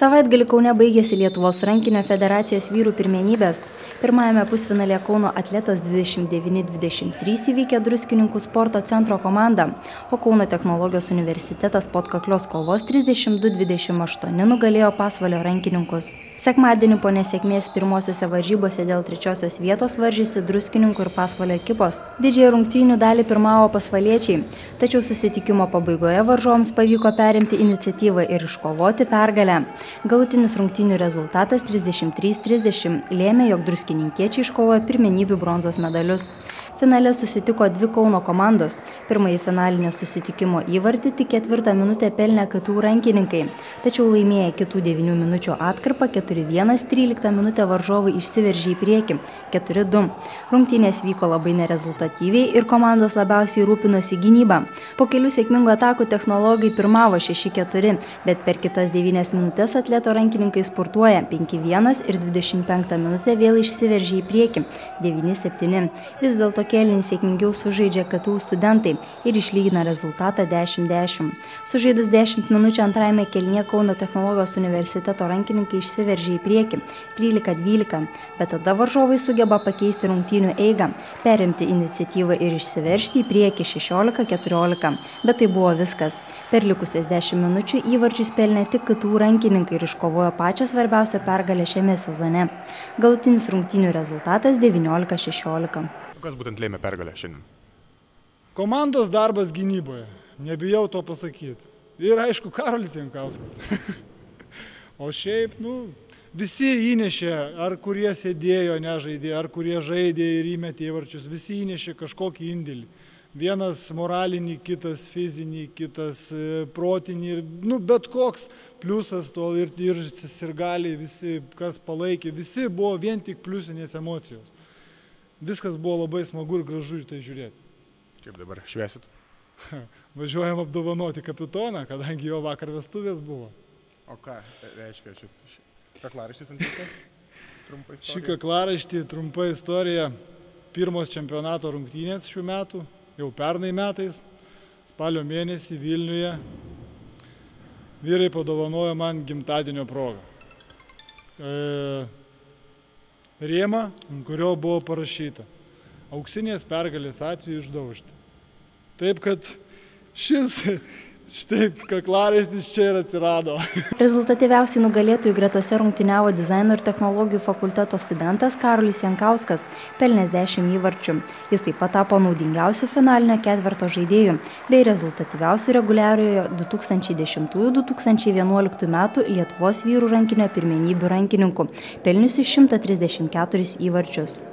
Savaitgalį Kaune baigėsi Lietuvos rankinio federacijos vyrų pirmenybės. Pirmajame pusfinalyje Kauno atletas 29-23 įveikė Druskininkų sporto centro komandą, o Kauno technologijos universitetas po atkaklios kovos 32-28 nugalėjo Pasvalio rankininkus. Sekmadienį po nesėkmės pirmosiose varžybose dėl trečiosios vietos varžėsi Druskininkų ir Pasvalio ekipos. Didžiąją rungtynių dalį pirmavo pasvaliečiai, tačiau susitikimo pabaigoje varžovams pavyko perimti iniciatyvą ir iškovoti pergalę. Galutinis rungtynių rezultatas 33-30 lėmė, jog druskininkiečiai iškovojo pirmenybių bronzos medalius. Finale susitiko dvi Kauno komandos. Pirmąjį finalinio susitikimo įvartį tik 4 minutę pelnė KTU rankininkai, tačiau laimėję kitų 9 minučių atkarpą 4-1, 13 minutę varžovai išsiveržė į priekį 4-2. Rungtynės vyko labai nerezultatyviai ir komandos labiausiai rūpinosi gynybą. Po kelių sėkmingų atakų technologai pirmavo 6-4, bet per kitas 9 minutės atleto rankininkai spurtuoja 5-1 ir 25 minutę vėl išsiveržė į priekį 9-7. Vis dėlto kėlinį sėkmingiau sužaidžia KTU studentai ir išlygina rezultatą 10-10. Sužaidus 10 minučių antrajame kėlinyje Kauno technologijos universiteto rankininkai išsiveržė į priekį 13-12, bet tada varžovai sugeba pakeisti rungtynių eigą, perimti iniciatyvą ir išsiveržti į priekį 16-14, bet tai buvo viskas. Per likusias 10 minučių įvarčius pelnė tik KTU rankininkai ir iškovojo pačią svarbiausią pergalę šiame sezone. Galutinis rungtynių rezultatas 19-16. Kas būtent lėmė pergalę šiandien? Komandos darbas gynyboje, nebijau to pasakyti. Ir aišku, Karolis Jankauskas. O šiaip, visi įnešė, ar kurie sėdėjo, nežaidė, ar kurie žaidė ir įmetė įvarčius, visi įnešė kažkokį indėlį. Vienas moralinį, kitas fizinį, kitas protinį, bet koks pliusas to ir sirgaliai, visi, kas palaikė, visi buvo vien tik pliusinės emocijos. Viskas buvo labai smagu ir gražu į tai žiūrėti. Kaip dabar švęsit? Važiuojam apdovanoti kapitoną, kadangi jo vakar vestuvės buvo. O ką reiškia šis kaklaraištis ant visko? Trumpa istorija. Šį kaklaraištį, trumpa istorija, pirmos čempionato rungtynės šių metų, jau pernai metais, spalio mėnesį Vilniuje. Vyrai padovanojo man gimtadienio progą. Rėmą, ant kurio buvo parašyta auksinės pergalės atveju išdaužti. Taip, kad šitaip kaklaraištis čia ir atsirado. Rezultatyviausiai nugalėtojų gretose rungtyniavo dizaino ir technologijų fakulteto studentas Karolis Jankauskas, pelnęs 10 įvarčių. Jis taip pat tapo naudingiausiu finalinio ketverto žaidėjų bei rezultatyviausiu reguliariojo 2010-2011 metų Lietuvos vyrų rankinio pirmenybių rankininku, pelniusi 134 įvarčius.